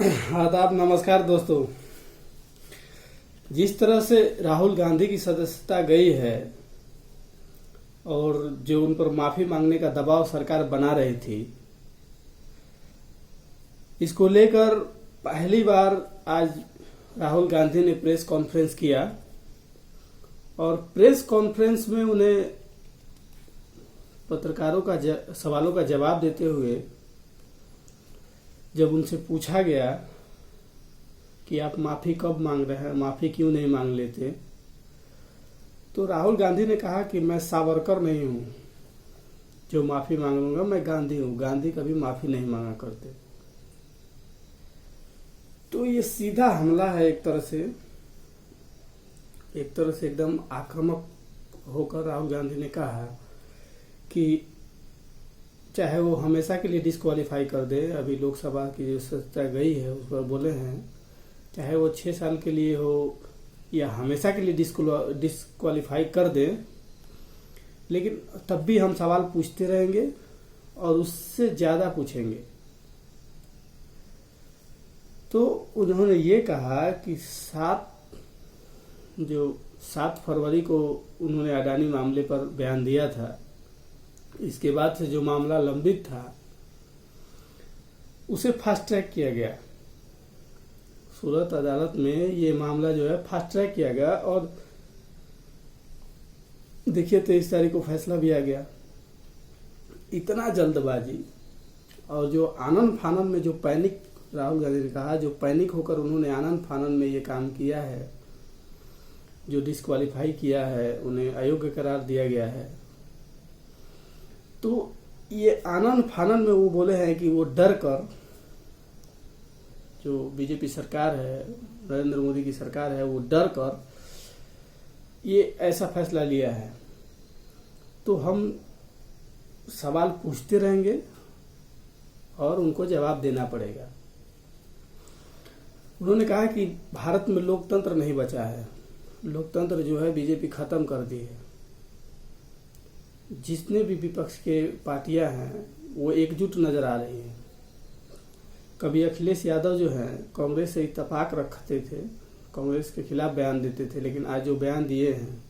आदाब, नमस्कार दोस्तों। जिस तरह से राहुल गांधी की सदस्यता गई है और जो उन पर माफी मांगने का दबाव सरकार बना रही थी, इसको लेकर पहली बार आज राहुल गांधी ने प्रेस कॉन्फ्रेंस किया और प्रेस कॉन्फ्रेंस में उन्हें पत्रकारों का सवालों का जवाब देते हुए जब उनसे पूछा गया कि आप माफी कब मांग रहे हैं, माफी क्यों नहीं मांग लेते, तो राहुल गांधी ने कहा कि मैं सावरकर नहीं हूं जो माफी मांग लूंगा, मैं गांधी हूं। गांधी कभी माफी नहीं मांगा करते। तो ये सीधा हमला है एक तरह से एकदम आक्रामक होकर राहुल गांधी ने कहा कि चाहे वो हमेशा के लिए डिस्क्वालीफाई कर दे, अभी लोकसभा की जो सदस्यता गई है उस पर बोले हैं, चाहे वो 6 साल के लिए हो या हमेशा के लिए डिस्क्वालीफाई कर दे, लेकिन तब भी हम सवाल पूछते रहेंगे और उससे ज्यादा पूछेंगे। तो उन्होंने ये कहा कि 7 फरवरी को उन्होंने अडानी मामले पर बयान दिया था, इसके बाद से जो मामला लंबित था उसे फास्ट ट्रैक किया गया। सूरत अदालत में ये मामला जो है फास्ट ट्रैक किया गया और देखिए 23 तारीख को फैसला भी आ गया। इतना जल्दबाजी और जो आनन फानन में जो पैनिक, राहुल गांधी ने कहा जो पैनिक होकर उन्होंने आनन फानन में ये काम किया है, जो डिस्क्वालीफाई किया है, उन्हें अयोग्य करार दिया गया है। तो ये आनन फानन में वो बोले हैं कि वो डर कर, जो बीजेपी सरकार है, नरेंद्र मोदी की सरकार है, वो डर कर ये ऐसा फैसला लिया है। तो हम सवाल पूछते रहेंगे और उनको जवाब देना पड़ेगा। उन्होंने कहा कि भारत में लोकतंत्र नहीं बचा है, लोकतंत्र जो है बीजेपी खत्म कर दी है। जितने भी विपक्ष के पार्टियां हैं वो एकजुट नजर आ रही हैं। कभी अखिलेश यादव जो हैं कांग्रेस से इत्तेफाक रखते थे, कांग्रेस के खिलाफ बयान देते थे, लेकिन आज जो बयान दिए हैं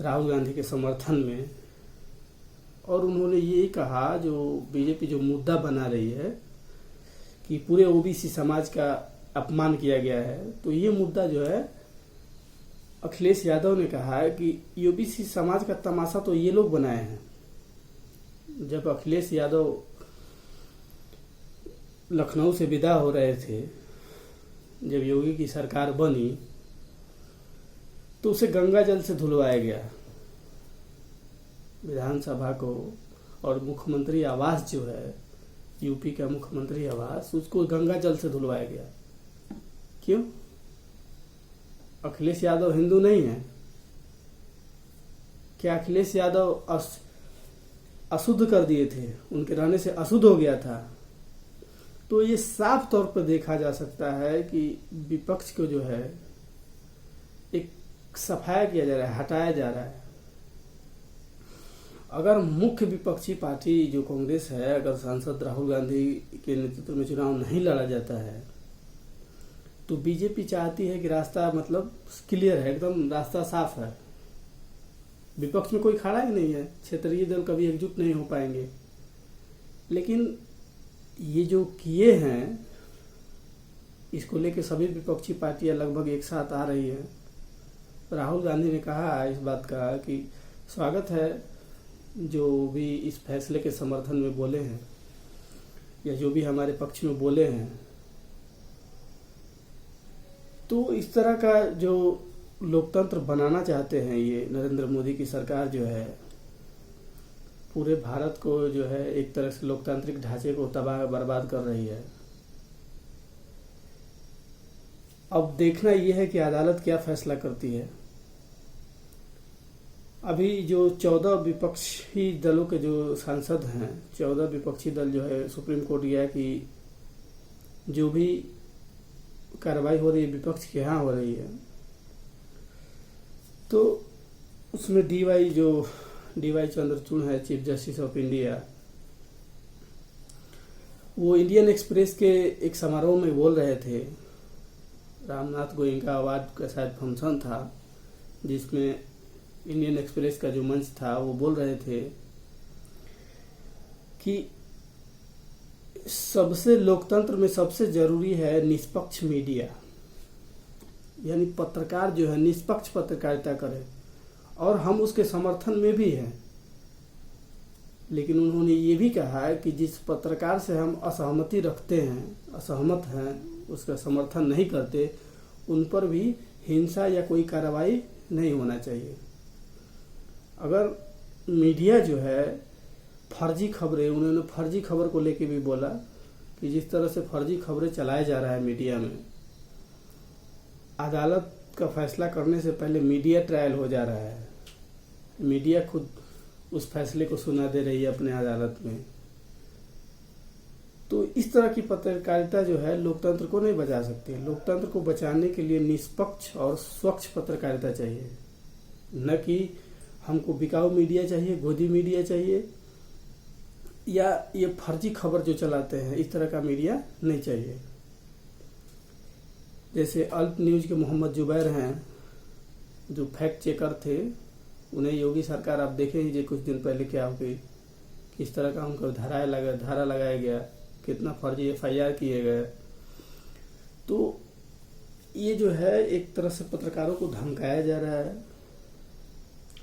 राहुल गांधी के समर्थन में, और उन्होंने यही कहा जो बीजेपी जो मुद्दा बना रही है कि पूरे ओबीसी समाज का अपमान किया गया है, तो ये मुद्दा जो है अखिलेश यादव ने कहा है कि ओबीसी समाज का तमाशा तो ये लोग बनाए हैं। जब अखिलेश यादव लखनऊ से विदा हो रहे थे, जब योगी की सरकार बनी, तो उसे गंगा जल से धुलवाया गया विधानसभा को, और मुख्यमंत्री आवास जो है यूपी का मुख्यमंत्री आवास, उसको गंगा जल से धुलवाया गया। क्यों? अखिलेश यादव हिंदू नहीं है क्या? अखिलेश यादव अशुद्ध कर दिए थे, उनके रहने से अशुद्ध हो गया था। तो ये साफ तौर पर देखा जा सकता है कि विपक्ष को जो है एक सफाया किया जा रहा है, हटाया जा रहा है। अगर मुख्य विपक्षी पार्टी जो कांग्रेस है, अगर सांसद राहुल गांधी के नेतृत्व में चुनाव नहीं लड़ा जाता है, तो बीजेपी चाहती है कि रास्ता मतलब क्लियर है, एकदम रास्ता साफ है, विपक्ष में कोई खड़ा ही नहीं है, क्षेत्रीय दल कभी एकजुट नहीं हो पाएंगे। लेकिन ये जो किए हैं, इसको लेके सभी विपक्षी पार्टियां लगभग एक साथ आ रही हैं। राहुल गांधी ने कहा इस बात का कि स्वागत है जो भी इस फैसले के समर्थन में बोले हैं या जो भी हमारे पक्ष में बोले हैं। तो इस तरह का जो लोकतंत्र बनाना चाहते हैं ये नरेंद्र मोदी की सरकार जो है, पूरे भारत को जो है एक तरह से लोकतांत्रिक ढांचे को तबाह बर्बाद कर रही है। अब देखना यह है कि अदालत क्या फैसला करती है। अभी जो 14 विपक्षी दलों के जो सांसद हैं, 14 विपक्षी दल जो है सुप्रीम कोर्ट गया कि जो भी कार्रवाई हो रही है विपक्ष के यहाँ हो रही है, तो उसमें डीवाई चंद्रचूड़ है चीफ जस्टिस ऑफ इंडिया, वो इंडियन एक्सप्रेस के एक समारोह में बोल रहे थे। रामनाथ गोयनका अवार्ड का शायद फंक्शन था, जिसमें इंडियन एक्सप्रेस का जो मंच था वो बोल रहे थे कि सबसे लोकतंत्र में सबसे जरूरी है निष्पक्ष मीडिया, यानी पत्रकार जो है निष्पक्ष पत्रकारिता करे, और हम उसके समर्थन में भी हैं। लेकिन उन्होंने ये भी कहा है कि जिस पत्रकार से हम असहमति रखते हैं, असहमत हैं, उसका समर्थन नहीं करते, उन पर भी हिंसा या कोई कार्रवाई नहीं होना चाहिए। अगर मीडिया जो है फर्जी खबरें, उन्होंने फर्जी खबर को लेके भी बोला कि जिस तरह से फर्जी खबरें चलाया जा रहा है मीडिया में, अदालत का फैसला करने से पहले मीडिया ट्रायल हो जा रहा है, मीडिया खुद उस फैसले को सुना दे रही है अपने अदालत में। तो इस तरह की पत्रकारिता जो है लोकतंत्र को नहीं बचा सकती। लोकतंत्र को बचाने के लिए निष्पक्ष और स्वच्छ पत्रकारिता चाहिए, न कि हमको बिकाऊ मीडिया चाहिए, गोदी मीडिया चाहिए, या ये फर्जी खबर जो चलाते हैं इस तरह का मीडिया नहीं चाहिए। जैसे अल्प न्यूज के मोहम्मद जुबैर हैं, जो फैक्ट चेकर थे, उन्हें योगी सरकार आप देखे ही कुछ दिन पहले क्या हो गई, किस तरह का उनको धारा लगाया गया, कितना फर्जी FIR किए गए। तो ये जो है एक तरह से पत्रकारों को धमकाया जा रहा है,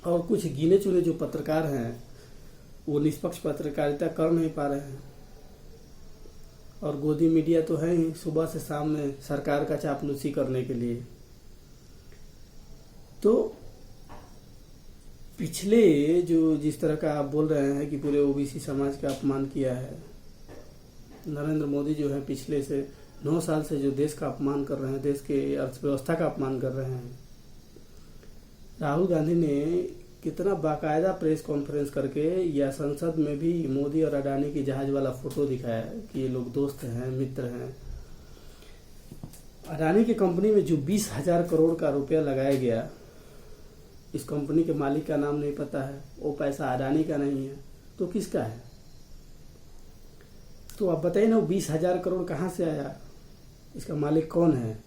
और कुछ गिने चुने जो पत्रकार हैं वो निष्पक्ष पत्रकारिता कर नहीं पा रहे हैं, और गोदी मीडिया तो है ही सुबह से शाम में सरकार का चापलूसी करने के लिए। तो पिछले जो जिस तरह का आप बोल रहे हैं कि पूरे OBC समाज का अपमान किया है, नरेंद्र मोदी जो है पिछले से 9 साल से जो देश का अपमान कर रहे हैं, देश के अर्थव्यवस्था का अपमान कर रहे हैं। राहुल गांधी ने कितना बाकायदा प्रेस कॉन्फ्रेंस करके या संसद में भी मोदी और अडानी की जहाज वाला फोटो दिखाया कि ये लोग दोस्त हैं, मित्र हैं। अडानी की कंपनी में जो 20,000 करोड़ का रुपया लगाया गया, इस कंपनी के मालिक का नाम नहीं पता है, वो पैसा अडानी का नहीं है तो किसका है? तो आप बताइए ना, 20,000 करोड़ कहाँ से आया, इसका मालिक कौन है?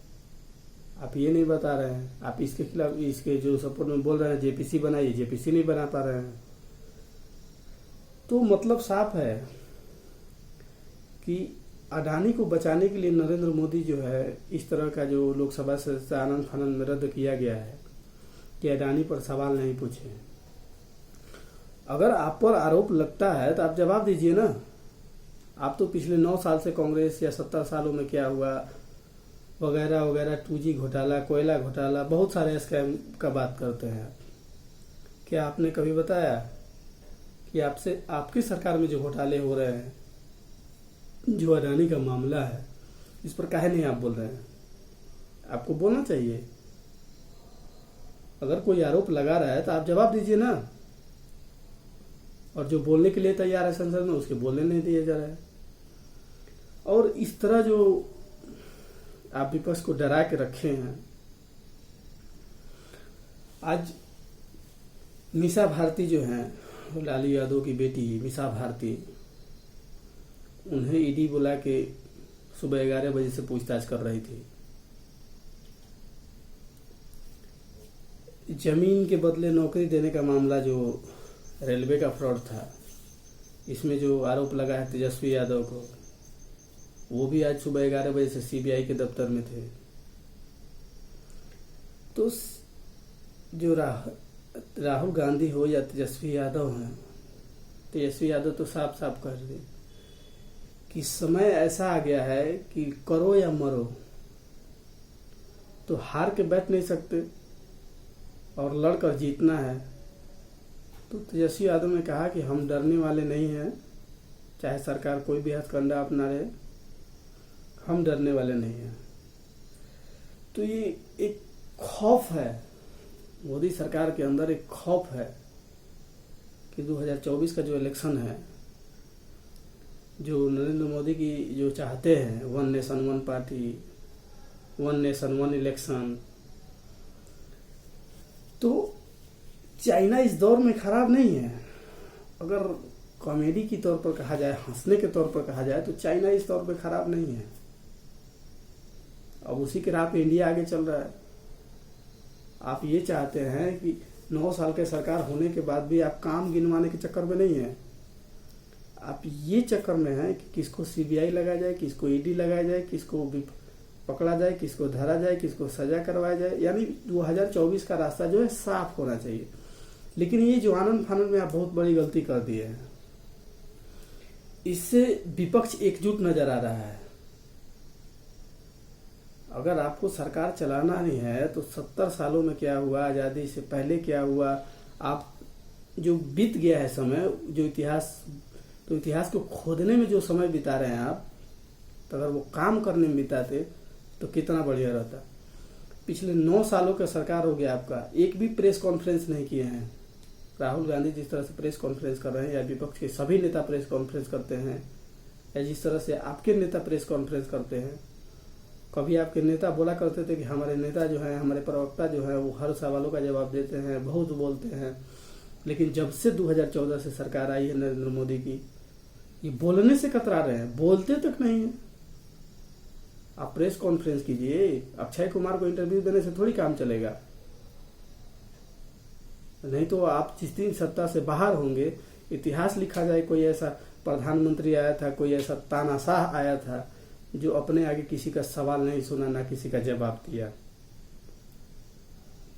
आप ये नहीं बता रहे हैं। आप इसके खिलाफ, इसके जो सपोर्ट में बोल रहे हैं JPC बनाइए, JPC नहीं बना पा रहे हैं। तो मतलब साफ है कि अडानी को बचाने के लिए नरेंद्र मोदी जो है इस तरह का जो लोकसभा से आनंद फानंद में रद्द किया गया है कि अडानी पर सवाल नहीं पूछे। अगर आप पर आरोप लगता है तो आप जवाब दीजिए ना। आप तो पिछले 9 साल से कांग्रेस या 70 सालों में क्या हुआ वगैरह वगैरह, 2G घोटाला, कोयला घोटाला, बहुत सारे स्कैम का बात करते हैं। क्या आपने कभी बताया कि आपसे आपकी सरकार में जो घोटाले हो रहे हैं, जो अडानी का मामला है, इस पर काहे नहीं आप बोल रहे हैं? आपको बोलना चाहिए। अगर कोई आरोप लगा रहा है तो आप जवाब दीजिए ना। और जो बोलने के लिए तैयार है संसद में, उसके बोलने नहीं दिया जा रहा है। और इस तरह जो आप विपक्ष को डरा के रखे हैं। आज मीसा भारती जो हैं, लालू यादव की बेटी मीसा भारती, उन्हें ईडी बुला के सुबह 11 बजे से पूछताछ कर रही थी। जमीन के बदले नौकरी देने का मामला जो रेलवे का फ्रॉड था, इसमें जो आरोप लगा है तेजस्वी यादव को, वो भी आज सुबह 11 बजे से CBI के दफ्तर में थे। तो जो राहुल गांधी हो या तेजस्वी यादव हैं, तेजस्वी यादव तो साफ साफ कह रहे कि समय ऐसा आ गया है कि करो या मरो, तो हार के बैठ नहीं सकते और लड़कर जीतना है। तो तेजस्वी यादव ने कहा कि हम डरने वाले नहीं हैं, चाहे सरकार कोई भी हथकंडा अपना रहे, हम डरने वाले नहीं हैं। तो ये एक खौफ है, मोदी सरकार के अंदर एक खौफ है कि 2024 का जो इलेक्शन है, जो नरेंद्र मोदी की जो चाहते हैं, 1 नेशन 1 पार्टी, 1 नेशन 1 इलेक्शन, तो चाइना इस दौर में खराब नहीं है। अगर कॉमेडी की तौर पर कहा जाए, हंसने के तौर पर कहा जाए, तो चाइना इस तौर पर खराब नहीं है। अब उसी के राह पे इंडिया आगे चल रहा है। आप ये चाहते हैं कि 9 साल के सरकार होने के बाद भी आप काम गिनवाने के चक्कर में नहीं है, आप ये चक्कर में हैं कि किसको सीबीआई लगाया जाए, किसको ईडी लगाया जाए, किसको पकड़ा जाए, किसको धरा जाए, किसको सजा करवाया जाए। यानी 2024 का रास्ता जो है साफ होना चाहिए। लेकिन ये जो आनंद फानंद में आप बहुत बड़ी गलती कर दी है। इससे विपक्ष एकजुट नजर आ रहा है। अगर आपको सरकार चलाना नहीं है तो 70 सालों में क्या हुआ, आजादी से पहले क्या हुआ, आप जो बीत गया है समय, जो इतिहास को खोदने में जो समय बिता रहे हैं आप, तो अगर वो काम करने में बिताते तो कितना बढ़िया रहता। पिछले 9 सालों का सरकार हो गया आपका, एक भी प्रेस कॉन्फ्रेंस नहीं किए हैं। राहुल गांधी जिस तरह से प्रेस कॉन्फ्रेंस कर रहे हैं, या विपक्ष के सभी नेता प्रेस कॉन्फ्रेंस करते हैं, या जिस तरह से आपके नेता प्रेस कॉन्फ्रेंस करते हैं। कभी आपके नेता बोला करते थे कि हमारे नेता जो है, हमारे प्रवक्ता जो है, वो हर सवालों का जवाब देते हैं, बहुत बोलते हैं। लेकिन जब से 2014 से सरकार आई है नरेंद्र मोदी की, ये बोलने से कतरा रहे हैं, बोलते तक नहीं है। आप प्रेस कॉन्फ्रेंस कीजिए। अक्षय कुमार को इंटरव्यू देने से थोड़ी काम चलेगा। नहीं तो आप जिस दिन सत्ता से बाहर होंगे, इतिहास लिखा जाए कोई ऐसा प्रधानमंत्री आया था, कोई ऐसा तानाशाह आया था जो अपने आगे किसी का सवाल नहीं सुना, ना किसी का जवाब दिया।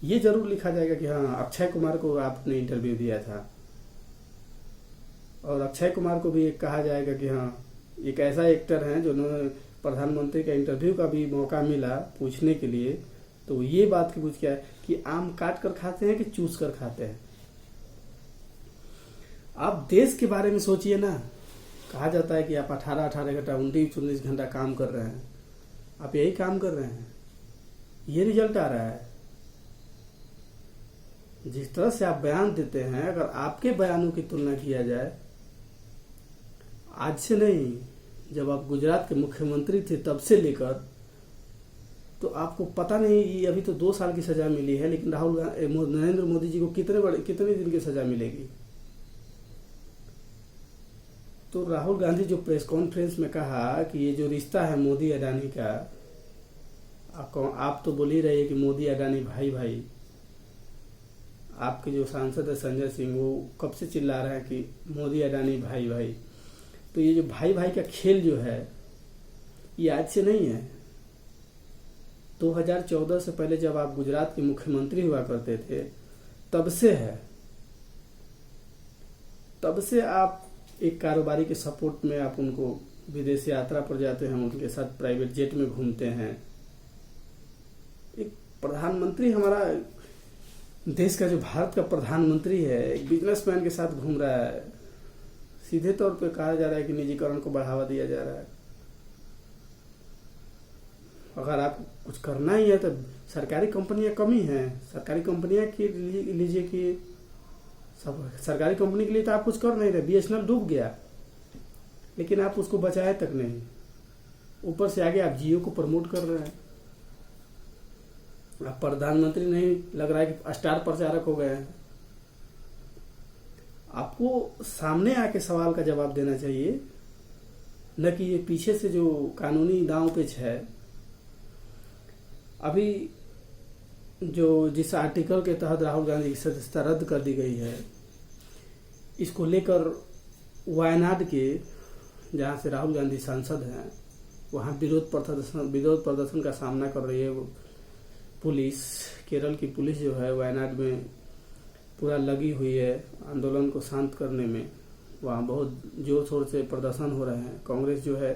ये जरूर लिखा जाएगा कि हाँ, अक्षय कुमार को आपने इंटरव्यू दिया था। और अक्षय कुमार को भी कहा जाएगा कि हाँ, एक ऐसा एक्टर है जो प्रधानमंत्री का इंटरव्यू का भी मौका मिला पूछने के लिए, तो ये बात की पूछ क्या है कि आम काट कर खाते हैं कि चूस कर खाते हैं। आप देश के बारे में सोचिए ना। कहा जाता है कि आप 18 घंटा 19 घंटा काम कर रहे हैं, आप यही काम कर रहे हैं, ये रिजल्ट आ रहा है। जिस तरह से आप बयान देते हैं, अगर आपके बयानों की तुलना किया जाए, आज से नहीं, जब आप गुजरात के मुख्यमंत्री थे तब से लेकर, तो आपको पता नहीं, ये अभी तो 2 साल की सजा मिली है, लेकिन नरेंद्र मोदी जी को कितने दिन की सजा मिलेगी। तो राहुल गांधी जो प्रेस कॉन्फ्रेंस में कहा कि ये जो रिश्ता है मोदी अडानी का, आप तो बोल ही रहे हैं कि मोदी अडानी भाई भाई। आपके जो सांसद है संजय सिंह, वो कब से चिल्ला रहे हैं कि मोदी अडानी भाई भाई। तो ये जो भाई भाई का खेल जो है, ये आज से नहीं है। 2014 से पहले जब आप गुजरात के मुख्यमंत्री हुआ करते थे, तब से है। तब से आप एक कारोबारी के सपोर्ट में आप उनको विदेश यात्रा पर जाते हैं, उनके साथ प्राइवेट जेट में घूमते हैं। एक प्रधानमंत्री, हमारा देश का जो भारत का प्रधानमंत्री है, एक बिजनेसमैन के साथ घूम रहा है। सीधे तौर पे कहा जा रहा है कि निजीकरण को बढ़ावा दिया जा रहा है। अगर आप कुछ करना ही है तो सरकारी कंपनियां कम ही हैं। सरकारी कंपनियां की लीजिए कि सब सरकारी कंपनी के लिए तो आप कुछ कर नहीं रहे। बीएसएनएल डूब गया, लेकिन आप उसको बचाए तक नहीं। ऊपर से आगे आप जियो को प्रमोट कर रहे हैं। आप प्रधानमंत्री नहीं, लग रहा है कि स्टार प्रचारक हो गए हैं। आपको सामने आके सवाल का जवाब देना चाहिए, न कि ये पीछे से जो कानूनी दांव पेच है। अभी जो जिस आर्टिकल के तहत राहुल गांधी की सदस्यता रद्द कर दी गई है, इसको लेकर वायनाड के, जहां से राहुल गांधी सांसद हैं, वहां विरोध प्रदर्शन का सामना कर रही है पुलिस। केरल की पुलिस जो है वायनाड में पूरा लगी हुई है आंदोलन को शांत करने में। वहाँ बहुत जोर शोर से प्रदर्शन हो रहे हैं। कांग्रेस जो है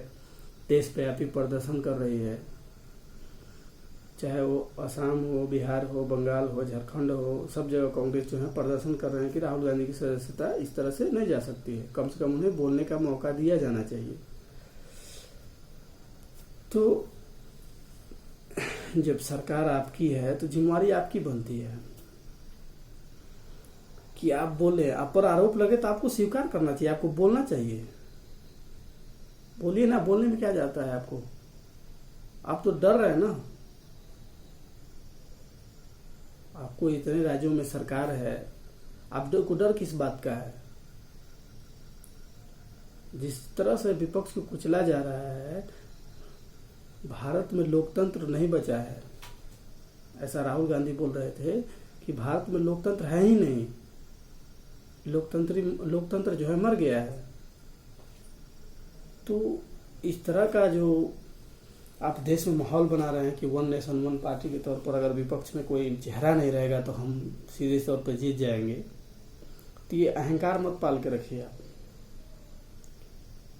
देशव्यापी प्रदर्शन कर रही है, चाहे वो असम हो, बिहार हो, बंगाल हो, झारखंड हो, सब जगह कांग्रेस जो है प्रदर्शन कर रहे हैं कि राहुल गांधी की सदस्यता इस तरह से नहीं जा सकती है। कम से कम उन्हें बोलने का मौका दिया जाना चाहिए। तो जब सरकार आपकी है तो जिम्मेवारी आपकी बनती है कि आप बोले। आप पर आरोप लगे तो आपको स्वीकार करना चाहिए, आपको बोलना चाहिए। बोलिए ना, बोलने में क्या जाता है आपको? आप तो डर रहे हैं ना। आपको इतने राज्यों में सरकार है, आप को डर किस बात का है? जिस तरह से विपक्ष को कुचला जा रहा है, भारत में लोकतंत्र नहीं बचा है। ऐसा राहुल गांधी बोल रहे थे कि भारत में लोकतंत्र है ही नहीं, लोकतंत्र जो है मर गया है। तो इस तरह का जो आप देश में माहौल बना रहे हैं कि वन नेशन वन पार्टी के तौर पर अगर विपक्ष में कोई चेहरा नहीं रहेगा तो हम सीधे तौर पर जीत जाएंगे, तो ये अहंकार मत पाल के रखिए आप।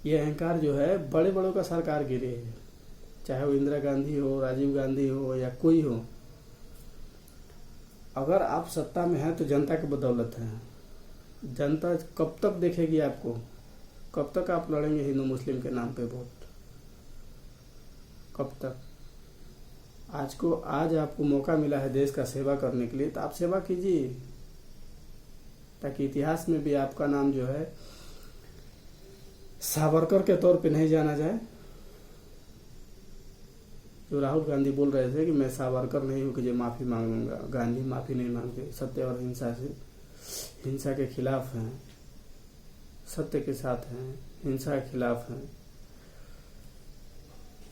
ये अहंकार जो है बड़े बड़ों का सरकार गिरे है, चाहे वो इंदिरा गांधी हो, राजीव गांधी हो या कोई हो। अगर आप सत्ता में हैं तो जनता की बदौलत है। जनता कब तक देखेगी आपको? कब तक आप लड़ेंगे हिंदू मुस्लिम के नाम पे वोट? कब तक? आज आपको मौका मिला है देश का सेवा करने के लिए, तो आप सेवा कीजिए, ताकि इतिहास में भी आपका नाम जो है सावरकर के तौर पे नहीं जाना जाए। जो राहुल गांधी बोल रहे थे कि मैं सावरकर नहीं हूं कि जो माफी मांगूंगा, गांधी माफी नहीं मांगते, सत्य और हिंसा के खिलाफ हैं, सत्य के साथ हैं, हिंसा के खिलाफ हैं।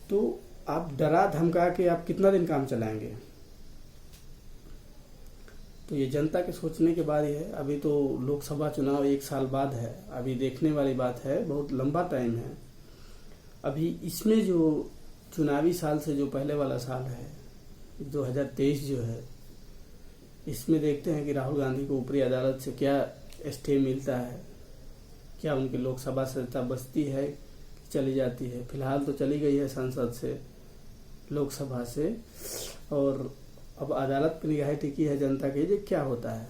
तो आप डरा धमका के आप कितना दिन काम चलाएंगे? तो ये जनता के सोचने के बाद ही है। अभी तो लोकसभा चुनाव 1 साल बाद है, अभी देखने वाली बात है, बहुत लंबा टाइम है। अभी इसमें जो चुनावी साल से जो पहले वाला साल है 2023 जो है, इसमें देखते हैं कि राहुल गांधी को ऊपरी अदालत से क्या स्टे मिलता है, क्या उनकी लोकसभा सदस्यता बचती है कि चली जाती है। फिलहाल तो चली गई है संसद से, लोकसभा से, और अब अदालत की निगाहें टिकी है जनता की जो क्या होता है।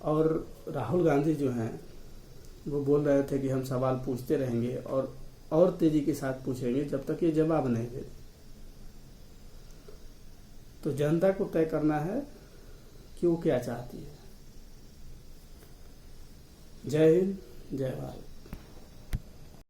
और राहुल गांधी जो हैं वो बोल रहे थे कि हम सवाल पूछते रहेंगे और तेजी के साथ पूछेंगे जब तक ये जवाब नहीं दे। तो जनता को तय करना है कि वो क्या चाहती है। जय हिंद, जय भारत।